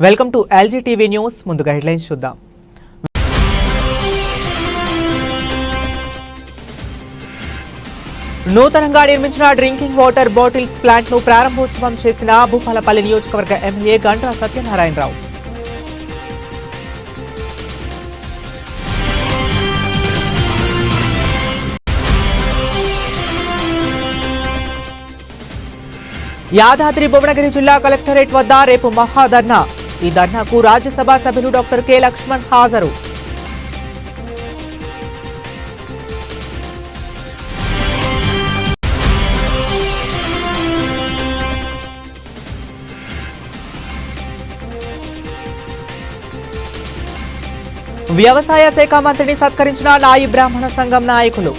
Welcome to LG TV news. ముందుగా headlines చూద్దాం. నూతనంగా నిర్మించిన డ్రింకింగ్ వాటర్ బాటిల్స్ ప్లాంట్ ను ప్రారంభోత్సవం చేసిన భూపాలపల్లి నియోజకవర్గ ఎమ్మెల్యే గంటా సత్యనారాయణరావు. యాదాద్రి భువనగిరి జిల్లా కలెక్టరేట్ వద్ద రేపు మహాధర్నా. ఈ ధర్నాకు రాజ్యసభ సభ్యులు డాక్టర్ కె లక్ష్మణ్ హాజరు. వ్యవసాయ శాఖ మంత్రిని సత్కరించిన నాయి బ్రాహ్మణ సంఘం నాయకులు.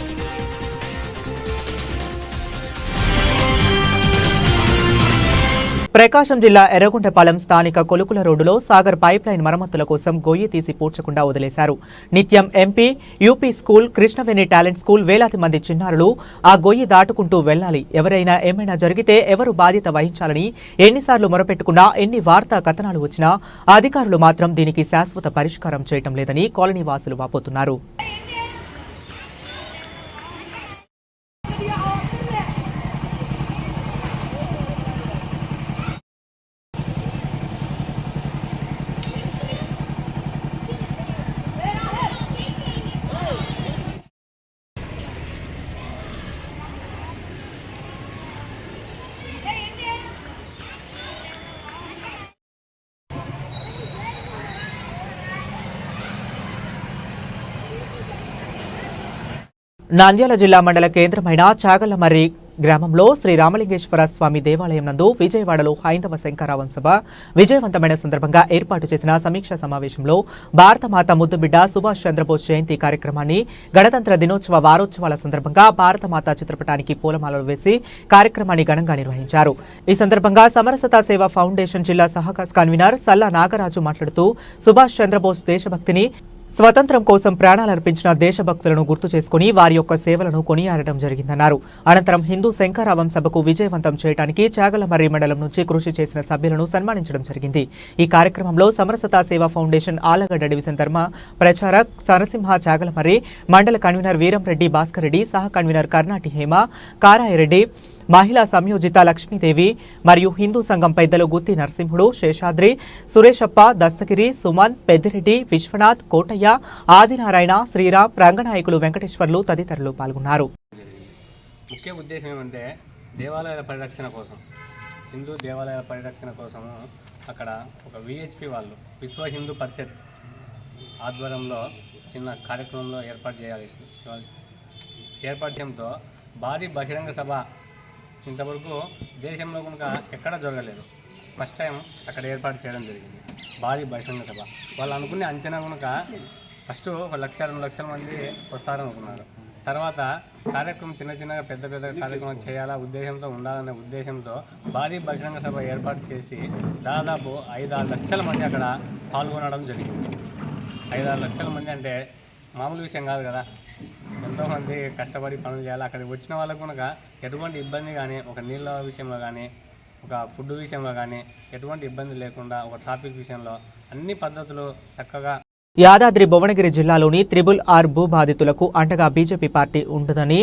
ప్రకాశం జిల్లా ఎర్రగుంటపాలెం స్థానిక కొలుకుల రోడ్డులో సాగర్ పైప్ లైన్ మరమ్మతుల కోసం గొయ్యి తీసి పూడ్చకుండా వదిలేశారు. నిత్యం MP, UP school, Krishnaveni talent school వేలాది మంది చిన్నారులు ఆ గొయ్యి దాటుకుంటూ వెళ్లాలి. ఎవరైనా ఏమైనా జరిగితే ఎవరు బాధ్యత వహించాలని ఎన్నిసార్లు మొరపెట్టుకున్నా, ఎన్ని వార్తా కథనాలు వచ్చినా అధికారులు మాత్రం దీనికి శాశ్వత పరిష్కారం చేయటం లేదని కాలనీ వాసులు వాపోతున్నారు. నంద్యాల జిల్లా మండల కేంద్రమైన చాగళ్లమర్రి గ్రామంలో శ్రీ రామలింగేశ్వర స్వామి దేవాలయం నందు విజయవాడలో హైందవ శంకరావం సభ విజయవంతమైన సందర్భంగా ఏర్పాటు చేసిన సమీక్షా సమావేశంలో భారతమాత ముద్దుబిడ్డ సుభాష్ చంద్రబోస్ జయంతి కార్యక్రమాన్ని, గణతంత్ర దినోత్సవ వారోత్సవాల సందర్భంగా భారతమాత చిత్రపటానికి పూలమాలలు వేసి కార్యక్రమాన్ని ఘనంగా నిర్వహించారు. ఈ సందర్భంగా సమరసత సేవా ఫౌండేషన్ జిల్లా సహకార కన్వీనర్ సల్లా నాగరాజు మాట్లాడుతూ సుభాష్ చంద్రబోస్ దేశభక్తిని, స్వతంత్రం కోసం ప్రాణాలర్పించిన దేశభక్తులను గుర్తు చేసుకుని వారి యొక్క సేవలను కొనియాడటం జరిగిందన్నారు. అనంతరం హిందూ శంకరావం సభకు విజయవంతం చేయడానికి చాగళ్లమర్రి మండలం నుంచి కృషి చేసిన సభ్యులను సన్మానించడం జరిగింది. ఈ కార్యక్రమంలో సమరసత సేవా ఫౌండేషన్ ఆలగడ్డ డివిజన్ ధర్మ ప్రచారక్ నరసింహ చాగళ్లమర్రి, మండల కన్వీనర్ వీరంరెడ్డి భాస్కర్ రెడ్డి, సహ కన్వీనర్ కర్నాటి హేమ, కారాయరెడ్డి, మహిళా సంయోజిత లక్ష్మీదేవి మరియు హిందూ సంఘం పెద్దలు గుత్తి నరసింహుడు, శేషాద్రి, సురేషప్ప, దస్తగిరి, సుమన్, పెద్దిరెడ్డి, విశ్వనాథ్, కోటయ్య, ఆదినారాయణ, శ్రీరామ్, రంగనాయకులు, వెంకటేశ్వర్లు తదితరులు పాల్గొన్నారు. ముఖ్య ఉద్దేశం ఏమంటే దేవాలయాల పరిరక్షణ కోసం, హిందూ దేవాలయాల పరిరక్షణ కోసం అక్కడ ఒక విహెచ్పి వాళ్ళు విశ్వ హిందూ పరిషత్ ఆధ్వర్యంలో చిన్న కార్యక్రమంలో ఏర్పాటు చేయడంతో భారీ బహిరంగ సభ ఇంతవరకు దేశంలో కనుక ఎక్కడ జరగలేదు. ఫస్ట్ టైం అక్కడ ఏర్పాటు చేయడం జరిగింది భారీ బహిరంగ సభ. వాళ్ళు అనుకునే అంచనా కనుక ఫస్ట్ 1,00,000-2 లక్షల మంది వస్తారనుకున్నారు. తర్వాత కార్యక్రమం చిన్నగా పెద్ద కార్యక్రమం చేయాలా ఉద్దేశంతో ఉండాలనే ఉద్దేశంతో భారీ బహిరంగ సభ ఏర్పాటు చేసి దాదాపు 5-6 లక్షల మంది అక్కడ పాల్గొనడం జరిగింది. 5-6 లక్షల మంది అంటే మామూలు విషయం కాదు కదా. ఎంతోమంది కష్టపడి పనులు చేయాలి. అక్కడికి వచ్చిన వాళ్ళకు కనుక ఎటువంటి ఇబ్బంది కానీ, ఒక నీళ్ళ విషయంలో కానీ, ఒక ఫుడ్ విషయంలో కానీ ఎటువంటి ఇబ్బంది లేకుండా, ఒక ట్రాఫిక్ విషయంలో అన్ని పద్ధతులు చక్కగా. యాదాద్రి భువనగిరి జిల్లాలోని RRR భూ బాధితులకు అండగా బీజేపీ పార్టీ ఉంటుందని,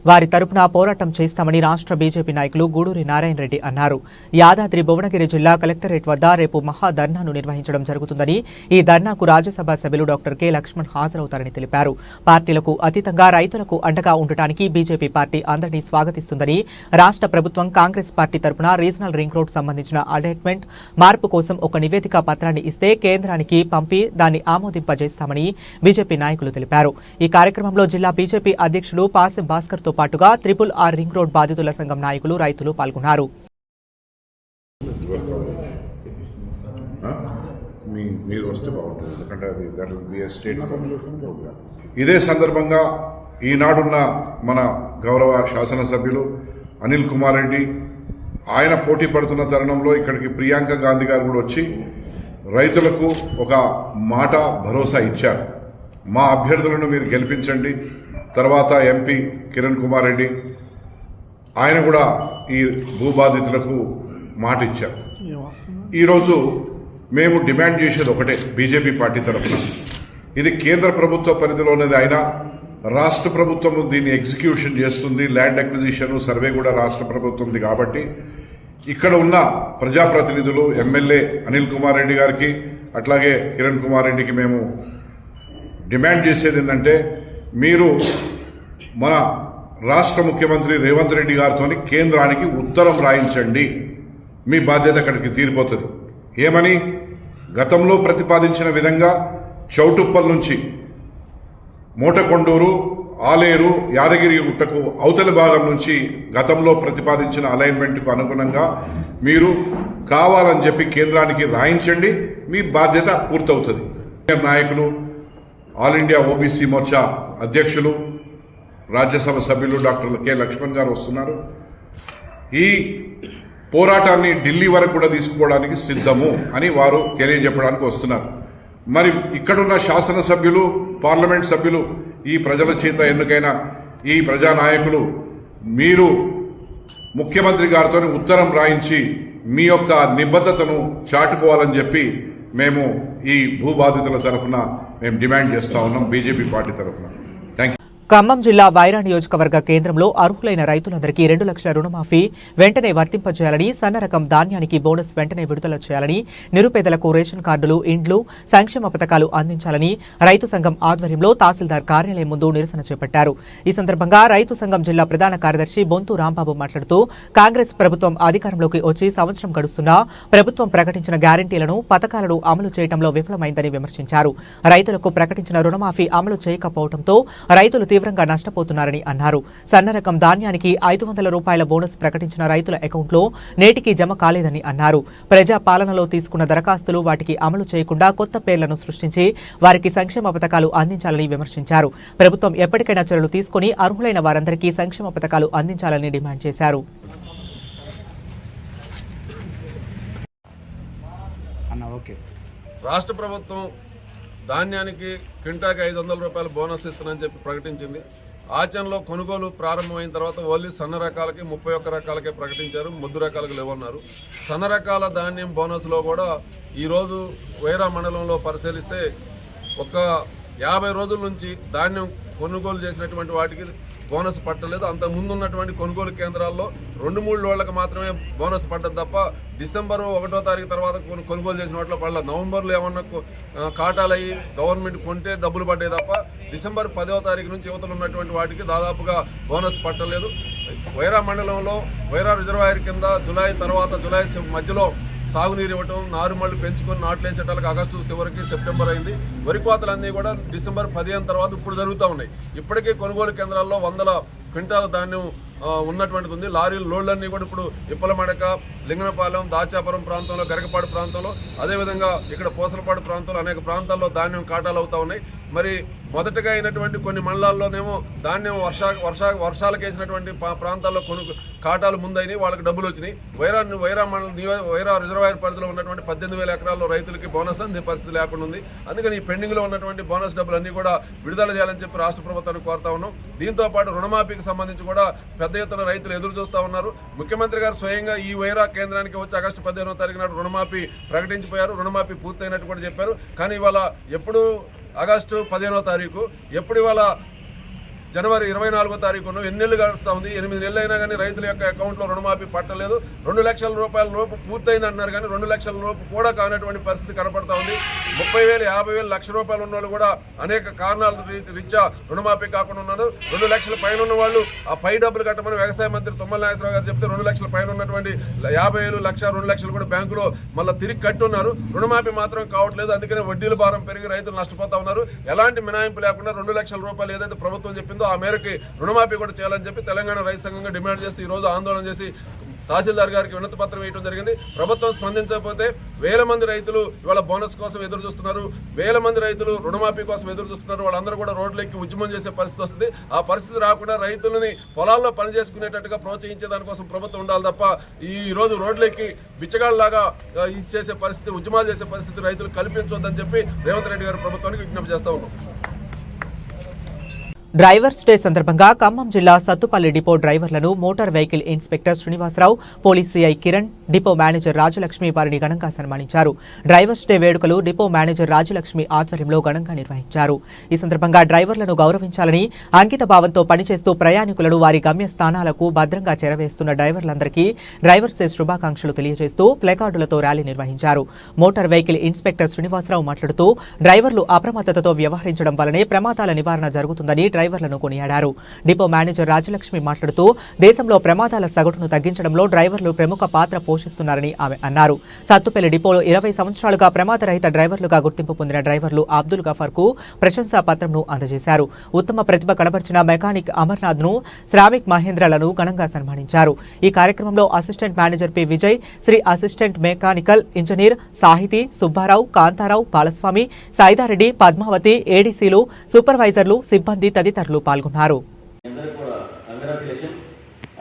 వారి తరపున పోరాటం చేస్తామని రాష్ట్ర బీజేపీ నాయకులు గూడూరి నారాయణ రెడ్డి అన్నారు. యాదాద్రి భువనగిరి జిల్లా కలెక్టరేట్ వద్ద రేపు మహాధర్నాను నిర్వహించడం జరుగుతుందని, ఈ ధర్నాకు రాజ్యసభ సభ్యులు డాక్టర్ కె లక్ష్మణ్ హాజరవుతారని తెలిపారు. పార్టీలకు అతీతంగా రైతులకు అండగా ఉండటానికి బీజేపీ పార్టీ అందరినీ స్వాగతిస్తుందని, రాష్ట్ర ప్రభుత్వం కాంగ్రెస్ పార్టీ తరపున రీజనల్ రింగ్ రోడ్ సంబంధించిన అలైన్మెంట్ మార్పు కోసం ఒక నివేదిక పత్రాన్ని ఇస్తే కేంద్రానికి పంపి దాన్ని ఆమోదింపజేస్తామని బీజేపీ నాయకులు తెలిపారు. ఈ కార్యక్రమంలో జిల్లా బీజేపీ అధ్యక్షులు పాసెం భాస్కర్ తో పాటుగా RRR రింగ్ రోడ్ బాధితుల సంఘం నాయకులు, రైతులు పాల్గొన్నారు. ఇదే సందర్భంగా ఈనాడున్న మన గౌరవ శాసనసభ్యులు అనిల్ కుమార్ రెడ్డి ఆయన పోటీ పడుతున్న తరుణంలో ఇక్కడికి ప్రియాంక గాంధీ గారు కూడా వచ్చి రైతులకు ఒక మాట భరోసా ఇచ్చారు. మా అభ్యర్థులను మీరు గెలిపించండి. తర్వాత ఎంపీ కిరణ్ కుమార్ రెడ్డి ఆయన కూడా ఈ భూబాధితులకు మాట ఇచ్చారు. ఈరోజు మేము డిమాండ్ చేసేది ఒకటే బీజేపీ పార్టీ తరఫున, ఇది కేంద్ర ప్రభుత్వ పరిధిలోనేది అయినా రాష్ట్ర ప్రభుత్వం దీన్ని ఎగ్జిక్యూషన్ చేస్తుంది. ల్యాండ్ అక్విజిషన్ సర్వే కూడా రాష్ట్ర ప్రభుత్వంది కాబట్టి ఇక్కడ ఉన్న ప్రజాప్రతినిధులు ఎమ్మెల్యే అనిల్ కుమార్ రెడ్డి గారికి అట్లాగే కిరణ్ కుమార్ రెడ్డికి మేము డిమాండ్ చేసేది ఏంటంటే, మీరు మన రాష్ట్ర ముఖ్యమంత్రి రేవంత్ రెడ్డి గారితో కేంద్రానికి ఉత్తరం రాయించండి. మీ బాధ్యత అక్కడికి తీరిపోతుంది. ఏమని గతంలో ప్రతిపాదించిన విధంగా చౌటుప్పల్ నుంచి మోటకొండూరు, ఆలేరు, యాదగిరి గుట్టకు అవతలి భాగం నుంచి గతంలో ప్రతిపాదించిన అలైన్మెంట్కు అనుగుణంగా మీరు కావాలని చెప్పి కేంద్రానికి రాయించండి. మీ బాధ్యత పూర్తవుతుంది. నాయకులు, ఆల్ ఇండియా ఓబీసీ మోర్చా అధ్యక్షులు, రాజ్యసభ సభ్యులు డాక్టర్ కె లక్ష్మణ్ గారు వస్తున్నారు. ఈ పోరాటాన్ని ఢిల్లీ వరకు కూడా తీసుకుపోవడానికి సిద్ధము అని వారు తెలియజెప్పడానికి వస్తున్నారు. మరి ఇక్కడున్న శాసనసభ్యులు, పార్లమెంట్ సభ్యులు, ఈ ప్రజల చేత ఎన్నికైన ఈ ప్రజానాయకులు మీరు ముఖ్యమంత్రి గారితో ఉత్తరం రాయించి మీ యొక్క నిబద్ధతను చాటుకోవాలని చెప్పి మేము ఈ భూబాధితుల తరఫున మేము డిమాండ్ చేస్తా ఉన్నాం బీజేపీ పార్టీ తరఫున. Thank you. ఖమ్మం జిల్లా వైరా నియోజకవర్గ కేంద్రంలో అర్హులైన రైతులందరికీ 2 లక్షల రుణమాఫీ వెంటనే వర్తింపజేయాలని, సన్న రకం ధాన్యానికి బోనస్ వెంటనే విడుదల చేయాలని, నిరుపేదలకు రేషన్ కార్డులు, ఇండ్లు, సంక్షేమ పథకాలు అందించాలని రైతు సంఘం ఆధ్వర్యంలో తహసీల్దార్ కార్యాలయం ముందు నిరసన చేపట్టారు. ఈ సందర్భంగా రైతు సంఘం జిల్లా ప్రధాన కార్యదర్శి బొంతు రాంబాబు మాట్లాడుతూ, కాంగ్రెస్ ప్రభుత్వం అధికారంలోకి వచ్చి సంవత్సరం గడుస్తున్నా ప్రభుత్వం ప్రకటించిన గ్యారంటీలను, పథకాలను అమలు చేయడంలో విఫలమైందని విమర్శించారు. రైతులకు ప్రకటించిన రుణమాఫీ అమలు చేయకపోవడంతో రైతులు తీవ్రంగా నష్టపోతున్నారని అన్నారు. సన్న రకం ధాన్యానికి 500 రూపాయల బోనస్ ప్రకటించిన రైతుల అకౌంట్లో నేటికి జమ కాలేదని అన్నారు. ప్రజా పాలనలో తీసుకున్న దరఖాస్తులు వాటికి అమలు చేయకుండా కొత్త పేర్లను సృష్టించి వారికి సంక్షేమ పథకాలు అందించాలని విమర్శించారు. ప్రభుత్వం ఎప్పటికైనా చర్యలు తీసుకుని అర్హులైన వారందరికీ సంక్షేమ పథకాలు అందించాలని డిమాండ్ చేశారు. రాష్ట్ర ప్రభుత్వం ధాన్యానికి క్వింటాకి 500 రూపాయల బోనస్ ఇస్తానని చెప్పి ప్రకటించింది. ఆచరణలో కొనుగోలు ప్రారంభమైన తర్వాత ఓన్లీ సన్న రకాలకి 31 రకాలకే ప్రకటించారు, ముద్దు రకాలకు లేవన్నారు. సన్న రకాల ధాన్యం బోనస్లో కూడా ఈరోజు వైరా మండలంలో పరిశీలిస్తే ఒక 50 రోజుల నుంచి ధాన్యం కొనుగోలు చేసినటువంటి వాటికి బోనస్ పట్టలేదు. అంత ముందు ఉన్నటువంటి కొనుగోలు కేంద్రాల్లో 2-3 రోజులకు మాత్రమే బోనస్ పడ్డది తప్ప డిసెంబర్ 1వ తారీఖు తర్వాత కొనుగోలు చేసిన వాటిలో పడలేదు. నవంబర్లో ఏమన్నా కాటాలయ్యి గవర్నమెంట్ కొంటే డబ్బులు పడ్డాయి తప్ప డిసెంబర్ 10వ తారీఖు నుంచి యువతలు ఉన్నటువంటి వాటికి దాదాపుగా బోనస్ పట్టలేదు. వైరా మండలంలో వైరా రిజర్వాయర్ కింద జులై మధ్యలో సాగునీరు ఇవ్వటం, నారుమళ్ళు పెంచుకొని నాట్లేసేటాలకు ఆగస్టు చివరికి సెప్టెంబర్ అయింది. వరి కోతలన్నీ కూడా డిసెంబర్ 15 తర్వాత ఇప్పుడు జరుగుతూ ఉన్నాయి. ఇప్పటికీ కొనుగోలు కేంద్రాల్లో 100 క్వింటాల ధాన్యం ఉన్నటువంటిది ఉంది. లారీలు లోడ్లన్నీ కూడా ఇప్పుడు ఇప్పలమడక, లింగనపాలెం, దాచాపురం ప్రాంతంలో, గరకపాడు ప్రాంతంలో, అదేవిధంగా ఇక్కడ పూసలపాడు ప్రాంతంలో అనేక ప్రాంతాల్లో ధాన్యం కాటాలు అవుతా ఉన్నాయి. మరి మొదటగా అయినటువంటి కొన్ని మండలాల్లోనేమో ధాన్యం వర్షాలకు వేసినటువంటి ప్రాంతాల్లో కాటాలు ముందైనవి, వాళ్ళకి డబ్బులు వచ్చినాయి. వైరా రిజర్వాయర్ పరిధిలో ఉన్నటువంటి 18,000 ఎకరాల్లో రైతులకి బోనస్ అందే పరిస్థితి లేకుండా ఉంది. అందుకని ఈ పెండింగ్లో ఉన్నటువంటి బోనస్ డబ్బులన్నీ కూడా విడుదల చేయాలని చెప్పి రాష్ట్ర ప్రభుత్వాన్ని కోరుతా ఉన్నాం. దీంతో పాటు రుణమాఫీకి సంబంధించి కూడా పెద్ద ఎత్తున రైతులు ఎదురు చూస్తూ ఉన్నారు. ముఖ్యమంత్రి గారు స్వయంగా ఈ వైరా కేంద్రానికి వచ్చి ఆగస్టు 15వ తారీఖు నాడు రుణమాఫీ ప్రకటించిపోయారు. రుణమాఫీ పూర్తయినట్టు కూడా చెప్పారు. కానీ ఇవాళ ఎప్పుడు ఆగస్టు 15వ తారీఖు, ఎప్పుడు ఇవాళ జనవరి 24వ తారీఖును ఎన్ని నెలలు గడుస్తూ ఉంది. 8 నెలలు అయినా కానీ రైతుల యొక్క అకౌంట్లో రుణమాఫీ పట్టలేదు. 2 లక్షల రూపాయల లోపు పూర్తయింది అంటున్నారు కానీ 2 లక్షల లోపు కూడా కానటువంటి పరిస్థితి కనపడతా ఉంది. 30,000, 50,000, లక్ష రూపాయలు ఉన్న వాళ్ళు కూడా అనేక కారణాల రీత్యా రుణమాఫీ కాకుండా ఉన్నారు. 2 లక్షల పైన ఉన్న వాళ్ళు ఆ పై డబ్బులు కట్టమని వ్యవసాయ మంత్రి తుమ్మల నాగేశ్వరరావు గారు చెప్తే 2 లక్షల పైన ఉన్నటువంటి 50,000, లక్ష, 2 లక్షలు కూడా బ్యాంకులో మళ్ళీ తిరిగి కట్టున్నారు. రుణమాఫీ మాత్రం కావట్లేదు. అందుకనే వడ్డీల భారం పెరిగి రైతులు నష్టపోతా ఉన్నారు. ఎలాంటి మినహాయింపు లేకుండా 2 లక్షల రూపాయలు ఏదైతే ప్రభుత్వం చెప్పిందో ఆ మేరకు రుణమాఫీ కూడా చేయాలని చెప్పి తెలంగాణ రైతు సంఘంగా డిమాండ్ చేస్తూ ఈ రోజు ఆందోళన చేసి తహసీల్దార్ గారికి వినతి పత్రం వేయడం జరిగింది. ప్రభుత్వం స్పందించకపోతే 1000 మంది రైతులు ఇవాళ బోనస్ కోసం ఎదురు చూస్తున్నారు. 1000 మంది రైతులు రుణమాఫీ కోసం ఎదురు చూస్తున్నారు. వాళ్ళందరూ కూడా రోడ్లెక్కి ఉద్యమం చేసే పరిస్థితి వస్తుంది. ఆ పరిస్థితి రాకుండా రైతులని పొలాల్లో పనిచేసుకునేటట్టుగా ప్రోత్సహించే దానికోసం ప్రభుత్వం ఉండాలి తప్ప ఈ రోజు రోడ్లెక్కి బిచ్చగాళ్ళలాగా ఇచ్చేసే పరిస్థితి, ఉద్యమాలు చేసే పరిస్థితి రైతులు కల్పించొద్దని చెప్పి రేవంత్ రెడ్డి గారు ప్రభుత్వానికి విజ్ఞప్తి చేస్తూ ఉన్నాం. డ్రైవర్స్ డే సందర్భంగా ఖమ్మం జిల్లా సత్తుపల్లి డిపో డ్రైవర్లను motor vehicle inspector Srinivasarao, police CI Kiran, depot manager Rajalakshmi వారిని ఘనంగా సన్మానించారు. డ్రైవర్స్ డే వేడుకలు డిపో మేనేజర్ రాజలక్ష్మి ఆధ్వర్యంలో ఘనంగా నిర్వహించారు. ఈ సందర్భంగా డ్రైవర్లను గౌరవించాలని అంకిత భావంతో పనిచేస్తూ ప్రయాణికులను వారి గమ్య స్థానాలకు భద్రంగా చేరవేస్తున్న డ్రైవర్లందరికీ డ్రైవర్స్ డే శుభాకాంక్షలు తెలియజేస్తూ ప్లకార్డులతో ర్యాలీ నిర్వహించారు. మోటార్ వెహికల్ ఇన్స్పెక్టర్ శ్రీనివాసరావు మాట్లాడుతూ డ్రైవర్లు అప్రమత్తతతో వ్యవహరించడం వల్లనే ప్రమాదాల నివారణ జరుగుతుందని డ్రైవర్లను కొనియాడారు. డిపో మేనేజర్ రాజలక్ష్మి మాట్లాడుతూ దేశంలో ప్రమాదాల సగటును తగ్గించడంలో డ్రైవర్లు ప్రముఖ పాత్ర పోషిస్తున్నారని ఆమె అన్నారు. సత్తుపల్లి డిపోలో 20 సంవత్సరాలుగా ప్రమాదరహిత డ్రైవర్లుగా గుర్తింపు పొందిన డ్రైవర్లు అబ్దుల్ గఫార్ కు ప్రశంసా పత్రంను అందజేశారు. ఉత్తమ ప్రతిభ కనబర్చిన మెకానిక్ అమర్నాథ్ ను, శ్రామిక్ మహేంద్రలను ఘనంగా సన్మానించారు. ఈ కార్యక్రమంలో assistant manager P Vijay, Sri assistant mechanical engineer Sahithi, Subbarao, Kantharao, Balaswamy, Saidareddy, Padmavathi, ఏడీసీలు, సూపర్వైజర్లు, సిబ్బంది తదితరులు పాల్గొన్నారు.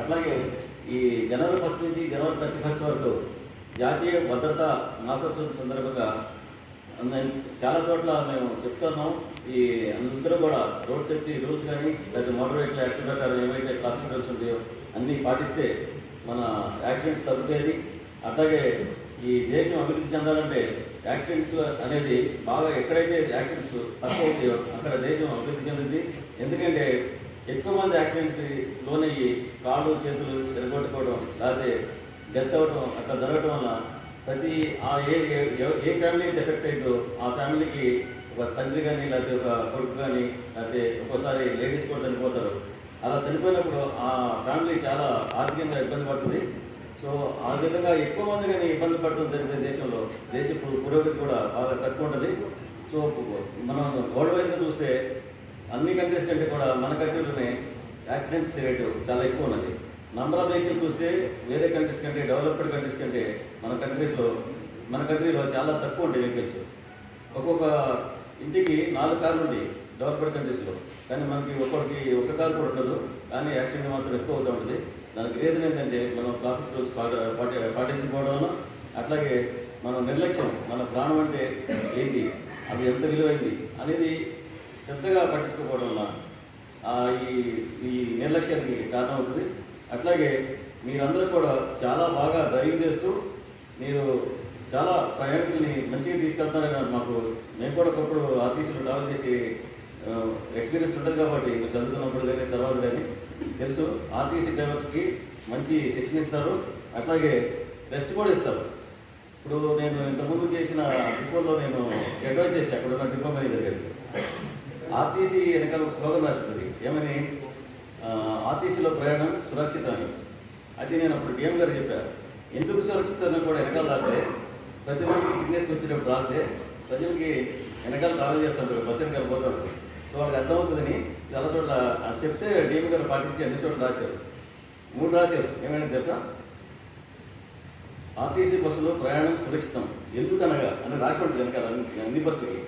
అట్లాగే ఈ జనవరి 1 నుంచి జనవరి 31 వరకు జాతీయ భద్రతా మాసోత్సవం సందర్భంగా చాలా చోట్ల మేము చెప్తున్నాం. ఈ అందరూ కూడా రోడ్ సేఫ్టీ రూల్స్ కానీ లేదా మోటార్ వెహికల్ యాక్ట్ ప్రకారం ఏవైతే ట్రాఫిక్ రూల్స్ ఉంటాయో అన్నీ పాటిస్తే మన యాక్సిడెంట్స్ తగ్గుతాయి. అట్లాగే ఈ దేశం అభివృద్ధి చెందాలంటే యాక్సిడెంట్స్ అనేది బాగా ఎక్కడైతే యాక్సిడెంట్స్ తక్కువ అవుతాయో అక్కడ దేశం అభివృద్ధి చెందింది. ఎందుకంటే ఎక్కువ మంది యాక్సిడెంట్స్కి లోనయ్యి కాళ్ళు చేతులు ఎరగొట్టుకోవడం లేకపోతే డెత్ అవ్వడం అట్లా జరగడం వల్ల ప్రతి ఏ ఫ్యామిలీ ఎఫెక్ట్ అయిందో ఆ ఫ్యామిలీకి ఒక తండ్రి కానీ లేకపోతే ఒక కొడుకు కానీ లేకపోతే ఒక్కోసారి లేడీస్ కూడా చనిపోతారు. అలా చనిపోయినప్పుడు ఆ ఫ్యామిలీ చాలా ఆర్థికంగా ఇబ్బంది పడుతుంది. సో ఆ విధంగా ఎక్కువ మంది కానీ ఇబ్బంది పడటం జరిగితే దేశంలో దేశ పురోగతి కూడా బాగా తక్కువ ఉంటుంది. సో మనం వరల్డ్ వైడ్గా చూస్తే అన్ని కంట్రీస్ కంటే కూడా మన కంట్రీలోనే యాక్సిడెంట్స్ రేటు చాలా ఎక్కువ ఉన్నది. నంబర్ ఆఫ్ వెహికల్స్ చూస్తే వేరే కంట్రీస్ కంటే డెవలప్డ్ కంట్రీస్ కంటే మన కంట్రీలో చాలా తక్కువ ఉంటాయి వెహికల్స్. ఒక్కొక్క ఇంటికి 4 కార్లు ఉంటాయి డెవలప్డ్ కంట్రీస్లో, కానీ మనకి ఒక్కొక్కరికి ఒక కారు కూడా ఉండదు. కానీ యాక్సిడెంట్ మాత్రం ఎక్కువ అవుతూ ఉంటుంది. దానికి రీజన్ ఏంటంటే మనం ట్రాఫిక్ రూల్స్ పాటించుకోవడం, అట్లాగే మన నిర్లక్ష్యం, మన ప్రాణం అంటే ఏంటి, అది ఎంత విలువైంది అనేది పెద్దగా పట్టించుకోవడం వల్ల ఈ నిర్లక్ష్యానికి కారణం అవుతుంది. అట్లాగే మీరందరూ కూడా చాలా బాగా డ్రైవింగ్ చేస్తూ మీరు చాలా ప్రయాణికుల్ని మంచిగా తీసుకెళ్తారని మాకు మేము కూడా ఒకప్పుడు ఆర్టీసీలో ట్రావెల్ చేసి ఎక్స్పీరియన్స్ ఉంటుంది కాబట్టి మీరు చదువుతున్నప్పుడు కానీ తర్వాత కానీ తెలుసు. ఆర్టీసీ డ్రైవర్స్కి మంచి శిక్షణ ఇస్తారు, అట్లాగే రెస్ట్ కూడా ఇస్తారు. ఇప్పుడు నేను ఇంతకుముందు చేసిన డిపోలో నేను అడ్వైజ్ చేసి అక్కడ ఉన్న డిపో మేనేజర్ గారికి ఆర్టీసీ వెనకాల ఒక స్లోగన్ రాస్తుంది, ఏమని ఆర్టీసీలో ప్రయాణం సురక్షితమని. అది నేను అప్పుడు డిఎం గారు చెప్పాను. ఎందుకు సురక్షితం కూడా వెనకాల రాస్తే ప్రతి మందికి ఫిట్నెస్కి వచ్చినప్పుడు రాస్తే ప్రజలకి వెనకాల ట్రావెల్ చేస్తుంటారు, బస్సు వెనకాల పోతారు. సో వాళ్ళకి అర్థమవుతుందని చాలా చోట్ల చెప్తే డిఎం గారు పాటించి అన్ని చోట్ల రాశారు. 3 రాశారు. ఏమైనా తెలుసా? ఆర్టీసీ బస్సులో ప్రయాణం సురక్షితం ఎందుకనగా అని రాసి ఉంటుంది వెనకాల అన్ని బస్సులకి.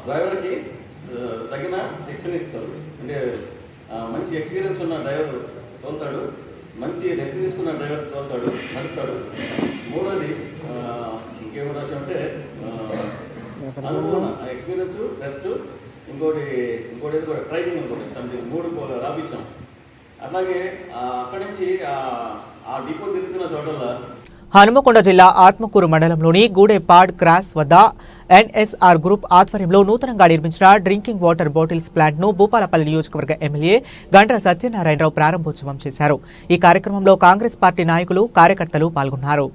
డ్రైవర్కి తగిన శిక్షణ ఇస్తారు, అంటే మంచి ఎక్స్పీరియన్స్ ఉన్న డ్రైవర్ తోలుతాడు, మంచి రెస్ట్ తీసుకున్న డ్రైవర్ తోలుతాడు, నడుపుతాడు. 3వది ఇంకేమో రాసి ఉంటే అనుభవం, ఎక్స్పీరియన్స్, రెస్ట్, ఇంకోటి కూడా ట్రైనింగ్ అనుకోండి, సంథింగ్ 3 రాపించాం. అట్లాగే అక్కడి నుంచి ఆ డిపో తిరుగుతున్న చోటల్లో హనుమకొండ జిల్లా ఆత్మకూరు మండలంలోని గూడెపాడ్ క్రాస్ వద్ద ఎన్ఎస్ఆర్ గ్రూప్ ఆధ్వర్యంలో నూతనంగా నిర్మించిన డ్రింకింగ్ వాటర్ బాటిల్స్ ప్లాంట్ ను భూపాలపల్లి నియోజకవర్గ ఎమ్మెల్యే గండ్ర సత్యనారాయణరావు ప్రారంభోత్సవం చేశారు. ఈ కార్యక్రమంలో కాంగ్రెస్ పార్టీ నాయకులు, కార్యకర్తలు పాల్గొన్నారు.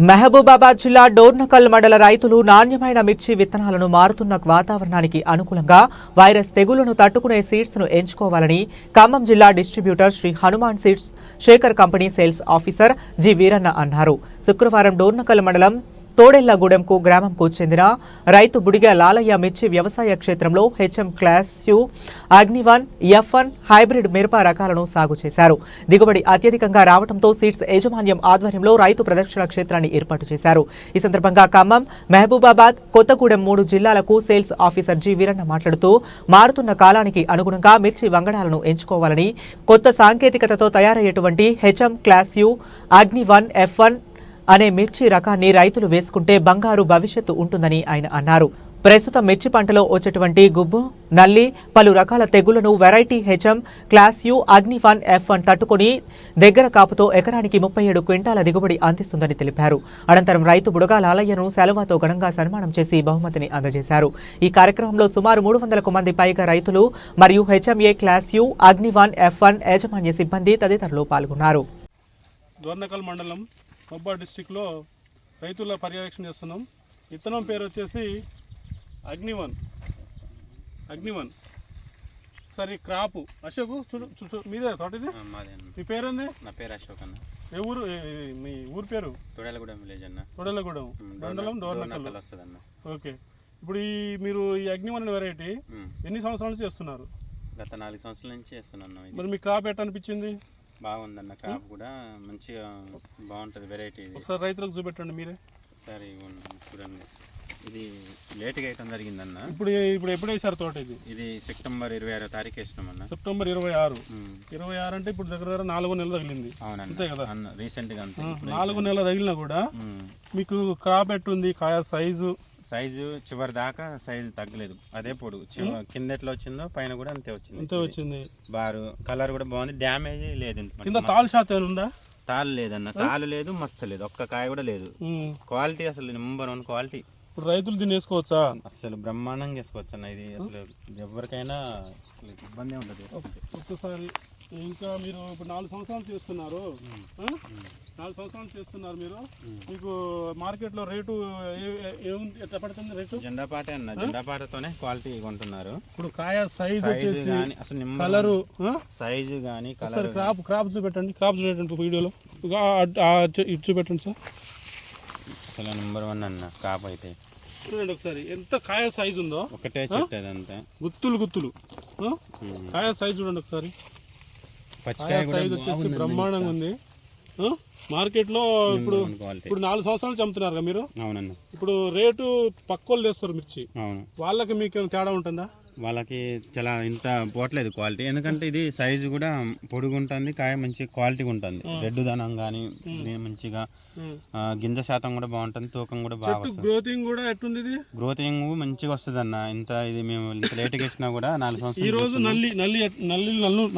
మహబూబాబాద్ జిల్లా డోర్నకల్ మండల రైతులు నాణ్యమైన మిర్చి విత్తనాలను మారుతున్న వాతావరణానికి అనుకూలంగా వైరస్ తెగుళ్లను తట్టుకునే సీడ్స్ ను ఎంచుకోవాలని ఖమ్మం జిల్లా distributor Shri Hanuman seeds Shekhar company sales officer G Veeranna అన్నారు. శుక్రవారం డోర్నకల్ మండలం తోడెళ్లగూడెంకు గ్రామంకు చెందిన రైతు బుడిగ లాలయ్య మిర్చి వ్యవసాయ క్షేత్రంలో హెచ్ఎం క్లాస్ యు అగ్ని-1, F1 హైబ్రిడ్ మిరప రకాలను సాగు చేశారు. దిగుబడి అత్యధికంగా రావడంతో సీడ్స్ యాజమాన్యం ఆధ్వర్యంలో రైతు ప్రదర్శన క్షేత్రాన్ని ఏర్పాటు చేశారు. ఈ సందర్భంగా ఖమ్మం, మహబూబాబాద్, కొత్తగూడెం 3 జిల్లాలకు సేల్స్ ఆఫీసర్ జి వీరన్న మాట్లాడుతూ మారుతున్న కాలానికి అనుగుణంగా మిర్చి వంగడాలను ఎంచుకోవాలని, కొత్త సాంకేతికతతో తయారయ్యేటువంటి హెచ్ఎం క్లాస్ యు అగ్ని-1, F1 అనే మిర్చి రకాన్ని రైతులు వేసుకుంటే బంగారు భవిష్యత్తు ఉంటుందని ఆయన అన్నారు. ప్రస్తుతం మిర్చి పంటలో వచ్చేటువంటి గుబ్బు, నల్లి, పలు రకాల తెగుళ్లను వెరైటీ హెచ్ఎం క్లాస్ యు అగ్ని-1, F1 తట్టుకుని దగ్గర కాపుతో ఎకరానికి 37 క్వింటాల దిగుబడి అందిస్తుందని తెలిపారు. అనంతరం రైతు బుడగా లాలయ్యను సెలవుతో ఘనంగా సన్మానం చేసి బహుమతిని అందజేశారు. ఈ కార్యక్రమంలో సుమారు 300కు మంది పైగా రైతులు మరియు హెచ్ఎంఏ క్లాస్ యు అగ్ని-1, F1 యాజమాన్య సిబ్బంది తదితరులు పాల్గొన్నారు. దోర్నకల్ మండలం కొబ్బా డిస్టిక్లో రైతుల పర్యవేక్షణ చేస్తున్నాం. విత్తనం పేరు వచ్చేసి అగ్ని-1. సరే క్రాపు అశోక్ చూడు మీదే తోటది. మీ పేరుంది? నా పేరు అశోక్ అన్న. ఏ ఊరు? మీ ఊరు పేరు? తొడలగూడెం విలేజ్ అన్న. తొడలగూడెం మండలం దోర్నకల్ వస్తుందన్న. ఓకే. ఇప్పుడు మీరు ఈ అగ్ని-1 వెరైటీ ఎన్ని సంవత్సరాల నుంచి చేస్తున్నారు? గత 4 సంవత్సరాల నుంచి చేస్తున్నాను. మరి మీ క్రాప్ ఎట్లా అనిపించింది? బాగుందన్న. క్రాప్ కూడా మంచిగా బాగుంటుంది వెరైటీ. ఒకసారి రైతులకు చూపెట్టండి మీరే. ఒకసారి చూడండి. ఇది లేట్గా అయితే జరిగిందన్న. ఇప్పుడు ఎప్పుడు వేసారు తోట? ఇది సెప్టెంబర్ 26వ తారీఖు వేసినామన్న. సెప్టెంబర్ 26 అంటే ఇప్పుడు దగ్గర 4 నెలలు తగిలింది. అవునండి, అంతే కదా? రీసెంట్గా అంతే. 4 నెలలు తగిలినా కూడా మీకు క్రాప్ ఎట్టుంది? కాయ సైజు చివరి దాకా సైజు తగ్గలేదు, అదే పొడుగు. కింద ఎట్లా వచ్చిందో పైన కూడా అంతే వచ్చింది. బారు కలర్ కూడా బాగుంది, డ్యామేజ్ లేదు. కింద తాలు శాతం ఉందా? తాలు లేదన్న, తాలు లేదు, మచ్చ లేదు, ఒక్క కాయ కూడా లేదు. క్వాలిటీ అసలు నెంబర్ 1 క్వాలిటీ. ఇప్పుడు రైతులు దీన్ని వేసుకోవచ్చా? అసలు బ్రహ్మాండంగా వేసుకోవచ్చు అన్న. ఇది అసలు ఎవరికైనా ఇబ్బంది ఉండదు. ఒక్కసారి ఇంకా మీరు ఇప్పుడు 4 సంవత్సరాలు చేస్తున్నారు. 4 సంవత్సరాలు చేస్తున్నారు మీరు. మీకు మార్కెట్లో రేటు ఎట్లా పడుతుంది? రేటు జెండాపాట అన్న, జెండాపాటతోనే క్వాలిటీ కొంటున్నారు. ఇప్పుడు కాయ సైజు కానీ అసలు కలరు సైజు కానీ కలర్. క్రాప్ చూపెట్టండి. క్రాప్ చూపెట్టండి వీడియోలో. ఇటు చూపెట్టండి సార్. అసలు నెంబర్ 1 అన్న క్రాప్ అయితే. చూడండి ఒకసారి ఎంత కాయ సైజు ఉందో. ఒకటే చెట్టు అదంతా గుత్తులు కాయ సైజు చూడండి ఒకసారి. కాయ సైజు వచ్చేసి బ్రహ్మాండంగా ఉంది. మార్కెట్లో ఇప్పుడు 4 సంవత్సరాలు చంపుతున్నారు కదా మీరు. అవునన్న. ఇప్పుడు రేటు పక్కోళ్ళు తెస్తారు మిర్చి. అవును. వాళ్ళకి మీకు తేడా ఉంటుందా? వాళ్ళకి చాలా ఇంత పోవట్లేదు క్వాలిటీ, ఎందుకంటే ఇది సైజు కూడా పొడుగు ఉంటుంది, కాయ మంచి క్వాలిటీగా ఉంటుంది. రెడ్ దనం కానీ మంచిగా గింజ శాతం కూడా బాగుంటుంది, తూకం కూడా బాగా వస్తుంది. గ్రోతింగ్ కూడా ఎట్టుంది? ఇది గ్రోతింగ్ మంచిగా వస్తుంది అన్న. ఇంత ఇది మేము ఇంత లేట్గా ఇచ్చినా కూడా 4 సంవత్సరాలు. ఈ రోజు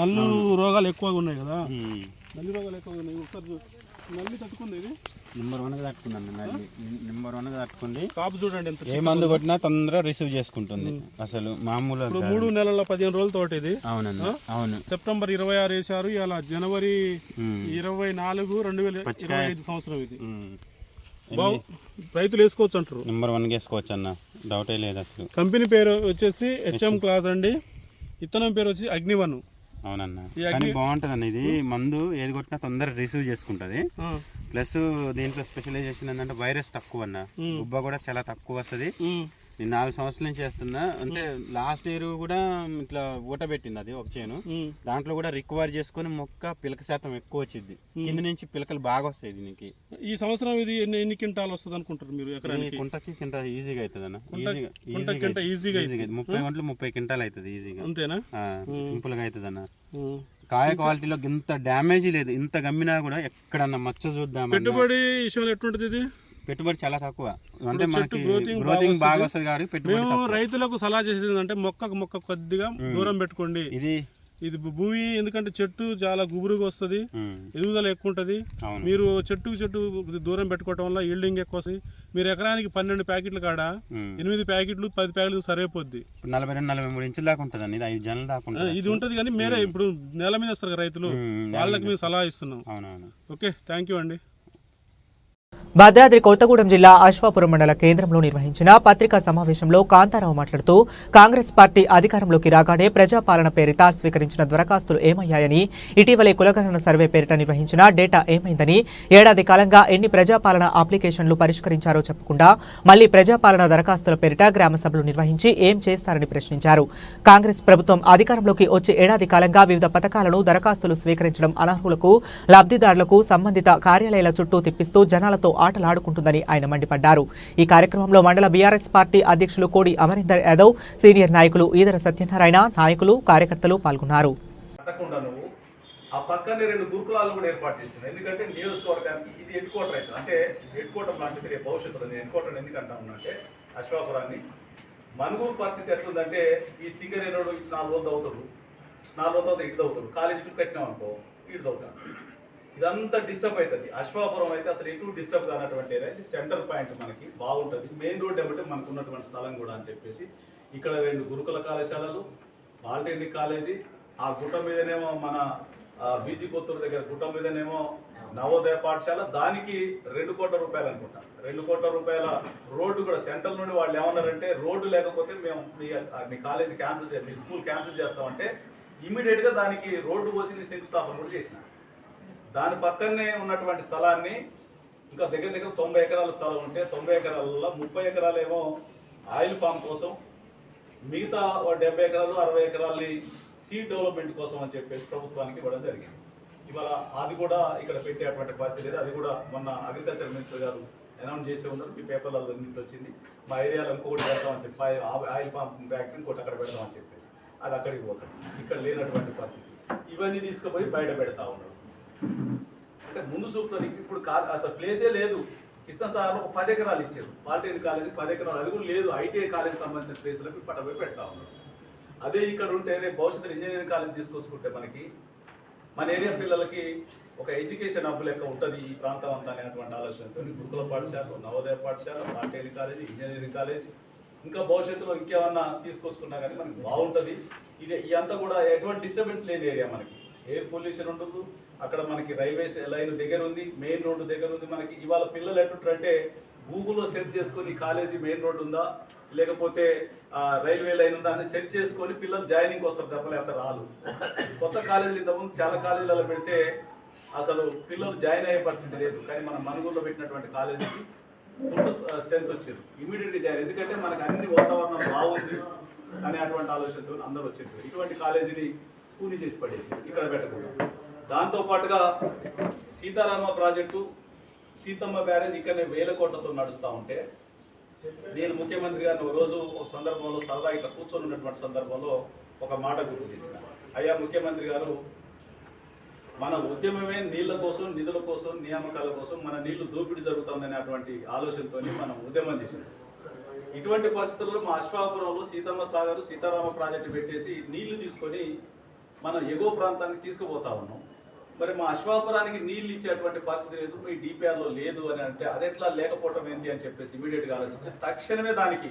నల్లు రోగాలు ఎక్కువగా ఉన్నాయి కదా. నల్లి రోగాలు ఎక్కువగా ఉన్నాయి. ఒకసారి నల్లి తట్టుకుంది. ఇది నెంబర్ 1గా తట్టుకుంది. నెంబర్ 1గా తట్టుకుంది. కాపు చూడండి ఎంత. ఏ మందు కొట్టినా తొందరగా రిసీవ్ చేసుకుంటుంది. అసలు మామూలు 3 నెలల 15 రోజుల తోట ఇది. అవునండి. అవును. సెప్టెంబర్ 26 వేసారు. ఇలా జనవరి 24, 2025 సంవత్సరం ఇది. రైతులు వేసుకోవచ్చు అంటారు. నెంబర్ 1గా వేసుకోవచ్చు అన్న, డౌటే లేదు అసలు. కంపెనీ పేరు వచ్చేసి హెచ్ఎం క్లాస్ అండి. విత్తనం పేరు వచ్చి అగ్ని-1. అవునన్న, కానీ బాగుంటుంది అన్న. ఇది మందు ఏది కొట్టినా తొందరగా రిసీవ్ చేసుకుంటది. ప్లస్ దీంట్లో స్పెషలైజేషన్ ఏంటంటే వైరస్ తక్కువ అన్న, గుబ్బ కూడా చాలా తక్కువ వస్తుంది. నేను 4 సంవత్సరాల నుంచి చేస్తున్నా. అంటే లాస్ట్ ఇయర్ కూడా ఇట్లా ఊట పెట్టింది అది ఒక చేను. దాంట్లో కూడా రికవర్ చేసుకుని మొక్క పిలక శాతం ఎక్కువ వచ్చింది. కింద నుంచి పిలకలు బాగా వస్తాయి దీనికి. ఈ సంవత్సరం ఇది ఎన్ని క్వింటాలు వస్తుంది అనుకుంటారు మీరు? ఎకరానికి కుంటకి కింట ఈజీగా అవుతుంది అన్న. ఈజీగా 30 గంటలు 30 క్వింటాలు అవుతుంది ఈజీగా. అంతేనా? సింపుల్ గా అవుతుంది అన్న. కాయ క్వాలిటీలో ఇంత డ్యామేజ్ లేదు. ఇంత గమ్మినా కూడా ఎక్కడన్నా మచ్చ చూద్దాం. పెట్టుబడి విషయంలో ఎట్లుంటది? ఇది పెట్టుబడి చాలా తక్కువ. అంటే మనకి గ్రోతింగ్ బాగా వస్తుంది కాబట్టి పెట్టుబడి. రైతులకు సలహా చేసేది అంటే మొక్క కొద్దిగా దూరం పెట్టుకోండి. ఇది భూమి ఎందుకంటే చెట్టు చాలా గుబురుగా వస్తుంది, ఎదుగుదల ఎక్కువ ఉంటుంది. మీరు చెట్టు దూరం పెట్టుకోవడం వల్ల ఈల్డింగ్ ఎక్కువ వస్తుంది. మీరు ఎకరానికి 12 ప్యాకెట్లు కాడ 8 ప్యాకెట్లు 10 ప్యాకెట్లు సరిపోద్ది. 42-43 ఇంచుల దాకా ఉంటుంది. 5 జనల దాకా ఇది ఉంటుంది. కానీ మీరే ఇప్పుడు నేల మీద వేస్తారు కదా రైతులు, వాళ్ళకి మేము సలహా ఇస్తున్నాం. అవునవును. ఓకే, థ్యాంక్ యూ అండి. భద్రాద్రి కొత్తగూడెం జిల్లా అశ్వాపురం మండల కేంద్రంలో నిర్వహించిన పత్రికా సమావేశంలో కాంతారావు మాట్లాడుతూ కాంగ్రెస్ పార్టీ అధికారంలోకి రాగానే ప్రజాపాలన పేరిట స్వీకరించిన దరఖాస్తులు ఏమయ్యాయని, ఇటీవలే కులగణన సర్వే పేరిట నిర్వహించిన డేటా ఏమైందని, ఏడాది కాలంగా ఎన్ని ప్రజాపాలన అప్లికేషన్లు పరిష్కరించారో చెప్పకుండా మళ్లీ ప్రజాపాలన దరఖాస్తుల పేరిట గ్రామ సభలు నిర్వహించి ఏం చేస్తారని ప్రశ్నించారు. కాంగ్రెస్ ప్రభుత్వం అధికారంలోకి వచ్చే ఏడాది కాలంగా వివిధ పథకాలను దరఖాస్తులు స్వీకరించడం అనర్హులకు, లబ్ధిదారులకు సంబంధిత కార్యాలయాల చుట్టూ తిప్పిస్తూ జనాలతో ఆటలాడుకుంటుందని ఆయన మండిపడ్డారు. ఈ కార్యక్రమంలో మండల బీఆర్ఎస్ పార్టీ అధ్యక్షులు కోడి అమరీందర్ యాదవ్, సీనియర్ నాయకులు ఈదర సత్యనారాయణ, నాయకులు, కార్యకర్తలు పాల్గొన్నారు. ఆ పక్కనే 2 గురుకులాలు కూడా ఏర్పాటు చేస్తున్నాం. ఎందుకంటే నియోజకవర్గానికి ఇది హెడ్ క్వార్టర్ అవుతుంది. అంటే హెడ్ క్వార్టర్ లాంటిది రేపు భవిష్యత్తులో నేను హెడ్ క్వార్టర్ ఎందుకంటా ఉన్నంటే అశ్వాపురాన్ని మనుగూరు పరిస్థితి ఎట్లుందంటే ఈ సింగరేణి రోడ్డు 4 రోజులు అవుతాడు, 4 రోజుల తర్వాత ఇటు అవుతాడు, కాలేజీ చుట్టూ కట్టినాం అనుకో ఇటు అవుతాడు. ఇదంతా డిస్టర్బ్ అవుతుంది. అశ్వాపురం అయితే అసలు ఎటు డిస్టర్బ్ కానటువంటి ఏరియా, ఇది సెంటర్ పాయింట్ మనకి బాగుంటుంది. మెయిన్ రోడ్ ఏమంటే మనకు ఉన్నటువంటి స్థలం కూడా అని చెప్పేసి ఇక్కడ 2 గురుకుల కళాశాలలు, పాలిటెక్నిక్ కాలేజీ, ఆ గుట్ట మీదనేమో మన బీజీ కొత్తూరు దగ్గర గుట్ట మీదనేమో నవోదయ పాఠశాల, దానికి 2 కోట్ల రూపాయలు అనుకుంటా. 2 కోట్ల రూపాయల రోడ్డు కూడా సెంట్రల్ నుండి వాళ్ళు ఏమన్నారంటే రోడ్డు లేకపోతే మేము మీ కాలేజీ క్యాన్సిల్ చేయాలి, మీ స్కూల్ క్యాన్సిల్ చేస్తామంటే ఇమీడియట్గా దానికి రోడ్డు పోసి శంకుస్థాపన కూడా చేసిన. దాని పక్కనే ఉన్నటువంటి స్థలాన్ని ఇంకా దగ్గర 90 ఎకరాల స్థలం ఉంటే 90 ఎకరాలలో 30 ఎకరాలేమో ఆయిల్ ఫామ్ కోసం, మిగతా 70 ఎకరాలు 60 ఎకరాలని సీడ్ డెవలప్మెంట్ కోసం అని చెప్పేసి ప్రభుత్వానికి ఇవ్వడం జరిగింది. ఇవాళ అది కూడా ఇక్కడ పెట్టేటువంటి పరిస్థితి లేదు. అది కూడా మొన్న అగ్రికల్చర్ మినిస్టర్ గారు అనౌన్స్ చేసి ఉన్నారు, మీ పేపర్లలో ఇంటికి వచ్చింది. మా ఏరియాలో ఇంకొకటి పెడతామని చెప్పి ఆయిల్ ఫామ్ ఫ్యాక్టరీ ఇంకోటి అక్కడ పెడతామని చెప్పేసి అది అక్కడికి పోతాం. ఇక్కడ లేనటువంటి పరిస్థితి. ఇవన్నీ తీసుకుపోయి బయట పెడతా ఉన్నారు. అంటే ముందు చూపుతారు. ఇప్పుడు అసలు ప్లేసే లేదు. కృష్ణసాగర్లో ఒక 10 ఎకరాలు ఇచ్చారు, పాలిటెక్నిక్ కాలేజీ 10 ఎకరాలు, అది కూడా లేదు. ఐటీఐ కాలేజీకి సంబంధించిన ప్లేసులకు పట్టబోయి పెడతా ఉన్నారు. అదే ఇక్కడ ఉంటే రేపు భవిష్యత్తులో ఇంజనీరింగ్ కాలేజ్ తీసుకొచ్చుకుంటే మనకి మన ఏరియా పిల్లలకి ఒక ఎడ్యుకేషన్ హబ్ లెక్క ఉంటుంది ఈ ప్రాంతం అంతా అనేటువంటి ఆలోచనతో గురుకుల పాఠశాల, నవోదయ పాఠశాల, పాలిటెక్నిక్ కాలేజీ, ఇంజనీరింగ్ కాలేజీ, ఇంకా భవిష్యత్తులో ఇంకేమన్నా తీసుకొచ్చుకున్నా కానీ మనకి బాగుంటుంది. ఇదంతా కూడా ఎటువంటి డిస్టర్బెన్స్ లేని ఏరియా. మనకి ఎయిర్ పొల్యూషన్ ఉండదు. అక్కడ మనకి రైల్వేస్ లైన్ దగ్గర ఉంది, మెయిన్ రోడ్డు దగ్గర ఉంది. మనకి ఇవాళ పిల్లలు ఎట్లుంటారంటే గూగుల్లో సెర్చ్ చేసుకొని కాలేజీ మెయిన్ రోడ్డు ఉందా లేకపోతే రైల్వే లైన్ ఉందా అని సెర్చ్ చేసుకొని పిల్లలు జాయినింగ్ వస్తారు తప్ప లేకపోతే రాలు. కొత్త కాలేజీలు ఇంతకుముందు చాలా కాలేజీలలో పెడితే అసలు పిల్లలు జాయిన్ అయ్యే పరిస్థితి లేదు. కానీ మనం మనుగూరులో పెట్టినటువంటి కాలేజీకి ఫుల్ స్ట్రెంత్ వచ్చారు, ఇమీడియట్గా జాయిన్. ఎందుకంటే మనకు అన్ని వాతావరణం బాగుంది అనే అటువంటి ఆలోచనతో అందరూ వచ్చారు. ఇటువంటి కాలేజీని కూలి చేసి పడేసి ఇక్కడ పెట్టకూడదు. దాంతోపాటుగా సీతారామ ప్రాజెక్టు, సీతమ్మ బ్యారేజ్ ఇక్కడనే 1000 కోట్లతో నడుస్తూ ఉంటే నేను ముఖ్యమంత్రి గారిని ఒక రోజు ఒక సందర్భంలో సరదా ఇట్లా కూర్చొని ఉన్నటువంటి సందర్భంలో ఒక మాట గుర్తు చేసిన. అయ్యా ముఖ్యమంత్రి గారు, మన ఉద్యమమే నీళ్ల కోసం, నిధుల కోసం, నియామకాల కోసం మన నీళ్లు దోపిడీ జరుగుతుందనేటువంటి ఆలోచనతో మనం ఉద్యమం చేసినాం. ఇటువంటి పరిస్థితుల్లో మా అశ్వాపురంలో సీతమ్మ సాగర్, సీతారామ ప్రాజెక్టు పెట్టేసి నీళ్లు తీసుకొని మనం ఎగువ ప్రాంతానికి తీసుకుపోతా ఉన్నాం. మరి మా అశ్వాపురానికి నీళ్ళు ఇచ్చేటువంటి పరిస్థితి లేదు, మీ డిపిఆర్లో లేదు అని అంటే అది ఎట్లా లేకపోవటం ఏంటి అని చెప్పేసి ఇమీడియట్గా ఆలోచించి తక్షణమే దానికి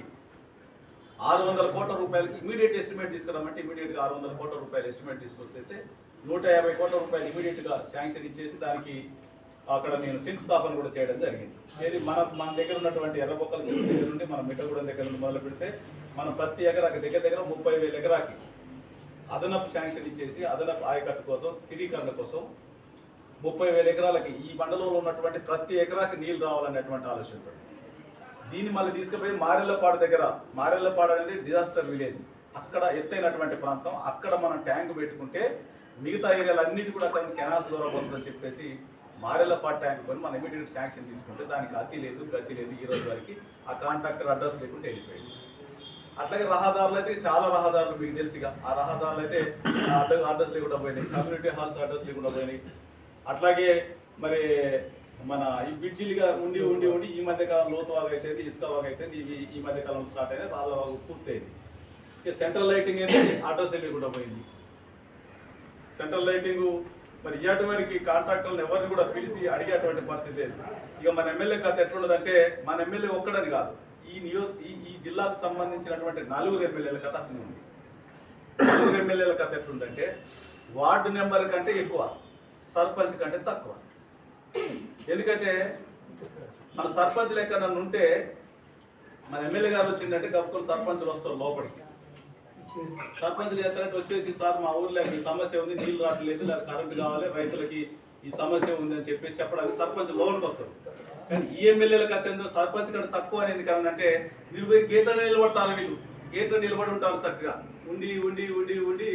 600 కోట్ల రూపాయలకి ఇమీడియట్ ఎస్టిమేట్ తీసుకురామంటే ఇమీడియట్గా 600 కోట్ల రూపాయలు ఎస్టిమేట్ తీసుకొస్తే 150 కోట్ల రూపాయలు ఇమీడియట్గా శాంక్షన్ ఇచ్చేసి దానికి అక్కడ నేను శంకుస్థాపన కూడా చేయడం జరిగింది. ఏది మన దగ్గర ఉన్నటువంటి ఎర్రబొక్కల చెరువు దగ్గర నుండి మన మిట్టగూడెం దగ్గర నుండి మొదలు పెడితే మనం ప్రతి ఎకరాకి దగ్గర 30,000 ఎకరాకి అదనపు శాంక్షన్ ఇచ్చేసి అదనపు ఆయకట్టు కోసం, స్థిరీకరణ కోసం 30,000 ఎకరాలకి ఈ మండలంలో ఉన్నటువంటి ప్రతి ఎకరాకి నీళ్ళు రావాలనేటువంటి ఆలోచన. దీన్ని మళ్ళీ తీసుకుపోయి మారెళ్ళపాడు దగ్గర, మారెళ్ళపాడు అనేది డిజాస్టర్ విలేజ్, అక్కడ ఎత్తైనటువంటి ప్రాంతం, అక్కడ మనం ట్యాంక్ పెట్టుకుంటే మిగతా ఏరియాలన్నిటి కూడా అక్కడ కెనాల్స్ ద్వారా పోతుందని చెప్పేసి మారెళ్ళపాడు ట్యాంక్ కొని మనం ఇమీడియట్ శాంక్షన్ తీసుకుంటే దానికి అతి లేదు, గతి లేదు. ఈ రోజు వరకు ఆ కాంట్రాక్టర్ అడ్రస్ లేకుండా వెళ్ళిపోయింది. అట్లాగే రహదారులు అయితే చాలా రహదారులు మీకు తెలుసుగా, ఆ రహదారులు అయితే అడ్రస్ లేకుండా పోయినాయి, కమ్యూనిటీ హాల్స్ అడ్రస్ లేకుండా పోయినాయి. అట్లాగే మరి మన ఈ బ్రిడ్జిలుగా ఉండి ఉండి ఉండి ఈ మధ్యకాలం లోతు వాగు అయితే, ఇసుక వాగు అయితే ఇవి ఈ మధ్యకాలంలో స్టార్ట్ అయినాయి, రాళ్ళ వాగు పూర్తయింది. ఇక సెంట్రల్ లైటింగ్ అయితే అడ్రస్ లేకుండా పోయింది. సెంట్రల్ లైటింగ్ మరి ఇయ్యాటి వారికి కాంట్రాక్టర్లను ఎవరిని కూడా పిలిచి అడిగేటువంటి పరిస్థితి లేదు. ఇక మన ఎమ్మెల్యే కథ ఎట్లున్నదంటే మన ఎమ్మెల్యే ఒక్కడని కాదు, ఈ జిల్లాకు సంబంధించినటువంటి 4 ఎమ్మెల్యేల కథ అట్లనే ఉంది. 4 ఎమ్మెల్యేల కథ ఎట్లుందంటే వార్డు నెంబర్ కంటే ఎక్కువ, సర్పంచ్ కంటే తక్కువ. ఎందుకంటే మన సర్పంచ్లు ఎక్కడ ఉంటే మన ఎమ్మెల్యే గారు వచ్చిందంటే గొప్పలు సర్పంచ్లు వస్తారు లోపలికి. సర్పంచ్లు ఎత్తనట్టు వచ్చేసి సార్ మా ఊర్లో ఈ సమస్య ఉంది, నీళ్ళు రావట్లేదు, లేదా కరెంటు కావాలి, రైతులకి ఈ సమస్య ఉంది అని చెప్పి చెప్పడానికి సర్పంచ్ లోపలికి వస్తారు. కానీ ఈ ఎమ్మెల్యేలకు అత్యంత సర్పంచ్ కంటే తక్కువ అని ఎందుకనంటే వీళ్ళు పోయి గేట్ల నిలబడతారు, వీళ్ళు గేట్లో నిలబడి ఉంటారు చక్కగా ఉండి ఉండి ఉండి ఉండి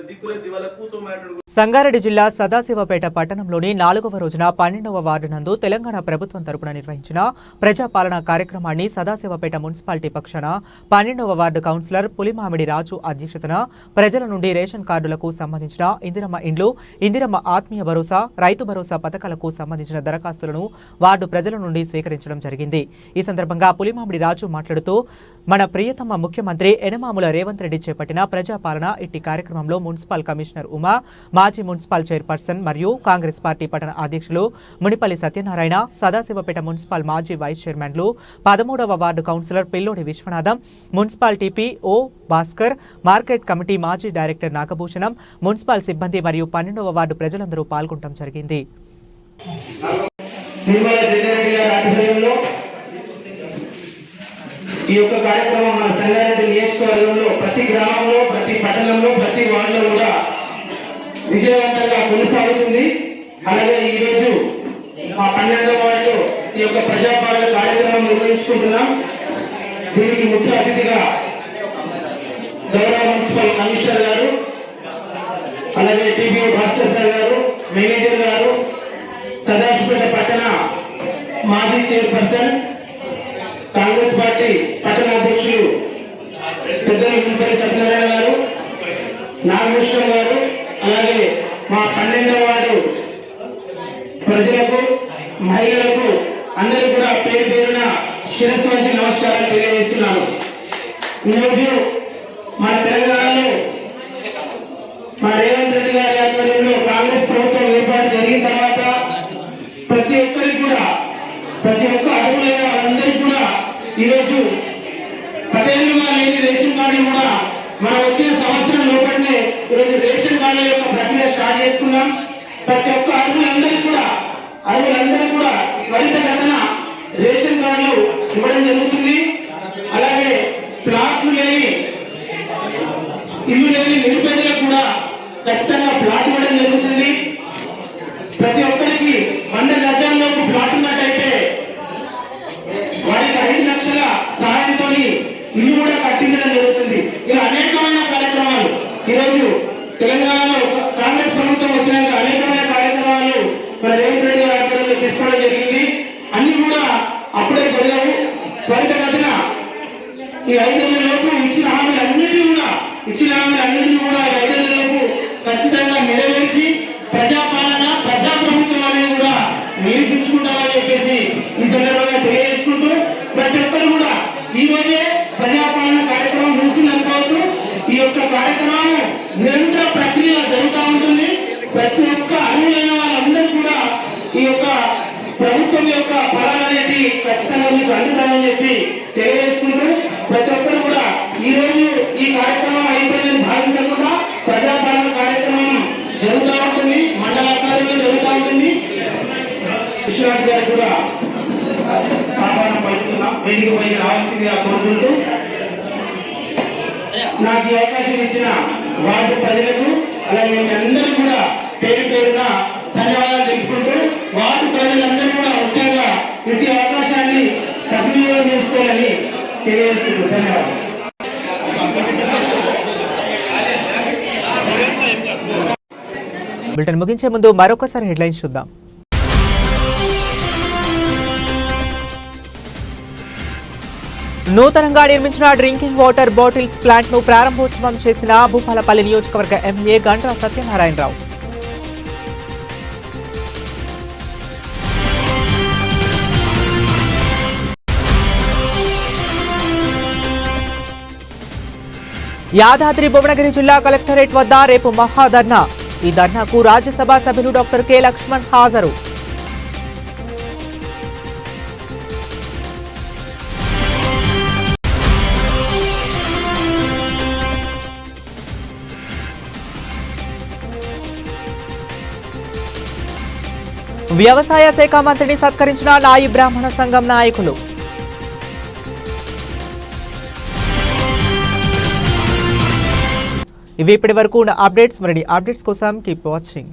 దిక్కులేదు వాళ్ళ కూర్చోమనేటువంటి. సంగారెడ్డి జిల్లా సదాశివపేట పట్టణంలోని 4వ రోజున 12వ వార్డు నందు తెలంగాణ ప్రభుత్వం తరపున నిర్వహించిన ప్రజాపాలన కార్యక్రమాన్ని సదాశివపేట మున్సిపాలిటీ పక్షాన 12వ వార్డు కౌన్సిలర్ పులిమామిడి రాజు అధ్యక్షతన ప్రజల నుండి రేషన్ కార్డులకు సంబంధించిన ఇందిరమ్మ ఇండ్లు, ఇందిరమ్మ ఆత్మీయ భరోసా, రైతు భరోసా పథకాలకు సంబంధించిన దరఖాస్తులను వార్డు ప్రజల నుండి స్వీకరించడం జరిగింది. ఈ సందర్భంగా పులిమామిడి రాజు మాట్లాడుతూ మన ప్రియతమ ముఖ్యమంత్రి యనమల రేవంత్ రెడ్డి చేపట్టిన ప్రజాపాలన ఇట్టి కార్యక్రమంలో మున్సిపల్ కమిషనర్ ఉమా, మాజీ మున్సిపల్ చైర్పర్సన్ మరియు కాంగ్రెస్ పార్టీ పట్టణ అధ్యక్షులు మునిపల్లి సత్యనారాయణ, సదాశివపేట మున్సిపల్ మాజీ వైస్ చైర్మన్లు, 13వ వార్డు కౌన్సిలర్ పిల్లోడి విశ్వనాథం, మున్సిపల్ టీపీ ఓ భాస్కర్, మార్కెట్ కమిటీ మాజీ డైరెక్టర్ నాగభూషణం, మున్సిపల్ సిబ్బంది మరియు 12వ వార్డు ప్రజలందరూ పాల్గొనడం జరిగింది. ఈ యొక్క కార్యక్రమం మన సంగారెడ్డి నియోజకవర్గంలో ప్రతి గ్రామంలో, ప్రతి పట్టణంలో, ప్రతి వార్డులో కూడా విజయవంతంగా కొనసాగుతుంది. అలాగే ఈరోజు మా 12వ వార్డులో ఈ యొక్క ప్రజాపాలన కార్యక్రమం నిర్వహించుకుంటున్నాం. దీనికి ముఖ్య అతిథిగా గౌరవ మున్సిపల్ కమిషనర్ గారు, అలాగే టీపీ భాస్కర్ సార్ గారు, మేనేజర్ గారు, సదాశివపేట పట్టణ మాజీ చైర్పర్సన్, కాంగ్రెస్ పార్టీ పట్టణ అధ్యక్షులు పెద్దలు మునిపల్లి సత్యనారాయణ గారు, నాగభూషణం గారు, అలాగే మా 12వ వార్డు ప్రజలకు, మహిళలకు అందరూ కూడా పేరు పేరున శిరస్సు వంచి నమస్కారాలు తెలియజేస్తున్నాను. ఈరోజు మన తెలంగాణలో మా రేవంత్ రెడ్డి గారి ఆధ్వర్యంలో కాంగ్రెస్ ప్రభుత్వం ఏర్పాటు జరిగిన తర్వాత ప్రతి ఒక్కరికి కూడా, ప్రతి ఒక్క అడుగులైన వాళ్ళందరికీ కూడా ఈరోజు 10 ఏళ్ళుగా లేని రేషన్ కార్డులు కూడా మనం వచ్చిన సంవత్సరం లోపలనే ఈరోజు రేషన్ కార్డుల యొక్క ప్రక్రియ స్టార్ట్ చేసుకున్నాం. ప్రతి ఒక్క అడుగులందరికీ కూడా త్వరితగతిన రేషన్ కార్డులు ఇవ్వడం జరుగుతుంది. అలాగే ప్లాట్లు లేని, ఇల్లు లేని నిరుపేదలకు కూడా ఖచ్చితంగా ప్లాట్ ఇవ్వడం జరుగుతుంది. ప్రతి ఒక్కరికి 100 గజాల్లోపు ప్లాట్ ఉన్నట్టయితే వారికి 5 లక్షల సహాయంతో ఇల్లు కూడా కట్టించడం జరుగుతుంది. ఇలా అనేకమైన కార్యక్రమాలు ఈరోజు తెలంగాణలో కాంగ్రెస్ ప్రభుత్వం వచ్చినాక అనేకమైన కార్యక్రమాలు మన రేవంత్ రెడ్డి గారి ఆధ్వర్యంలో తీసుకోవడం జరిగింది. అన్ని కూడా అప్పుడే జరిగావు. త్వరితగతిన ఈ 5 ఏళ్లలోపు ఇచ్చిన హామీలన్నింటినీ కూడా ఈ 5 ఏళ్లలోపు ఖచ్చితంగా నెరవేర్చి ప్రజాపాలన, ప్రజాప్రభుత్వం అనేది కూడా నిరూపించుకుంటామని చెప్పేసి ఈ సందర్భంగా తెలియజేసుకుంటూ ప్రతి ఒక్కరు కూడా ఈ రోజే ప్రజాపాలన కార్యక్రమం ముగిసిందనుకోవద్దు. ఈ యొక్క కార్యక్రమం నిరంతర ప్రక్రియ జరుగుతూ ఉంటుంది. ప్రతి ఒక్క అర్హులైన వాళ్ళందరూ కూడా ఈ యొక్క ప్రభుత్వం యొక్క ఫలాలు అనేది ఖచ్చితంగా మీకు అందుతామని చెప్పి తెలియజేసుకుంటూ ప్రతి ఒక్కరు కూడా ఈ రోజు ఈ కార్యక్రమం అయిపోయిందని భావించకుండా ప్రజాపాలన కార్యక్రమం జరుగుతూ ఉంటుంది, మండల ఆధ్వర్యంలో జరుగుతూ ఉంటుంది. విశ్వనాథ్ గారు కూడా ఆహ్వానం పలుకుతున్నాం, వేదిక పైకి రావాల్సిందిగా కోరుకుంటూ నాకు ఈ అవకాశం ఇచ్చిన వార్డు ప్రజలకు అలాగే అందరూ కూడా పేరు పేరున ధన్యవాదాలు తెలుపుకుంటూ వార్డు ప్రజలందరూ కూడా ముఖ్యంగా ప్రతి అవకాశాన్ని సద్వినియోగం చేసుకోవాలని తెలియజేసుకుంటూ ధన్యవాదాలు. బులెటిన్ ముగించే ముందు మరొకసారి హెడ్లైన్స్ చూద్దాం. నూతనంగా నిర్మించిన డ్రింకింగ్ వాటర్ బాటిల్స్ ప్లాంట్ ను ప్రారంభోత్సవం చేసిన భూపాలపల్లి నియోజకవర్గ ఎమ్మెల్యే గండ్ర సత్యనారాయణరావు. యాదాద్రి భువనగిరి జిల్లా కలెక్టరేట్ వద్ద రేపు మహాధర్నా. ఈ ధర్నాకు రాజ్యసభ సభ్యులు డాక్టర్ కె లక్ష్మణ్ హాజరు. వ్యవసాయ శాఖ మంత్రిని సత్కరించిన నాయి బ్రాహ్మణ సంఘం నాయకులు. ఇవి ఇప్పటి వరకు ఉన్న అప్డేట్స్. మరిన్ని అప్డేట్స్ కోసం కీప్ వాచింగ్.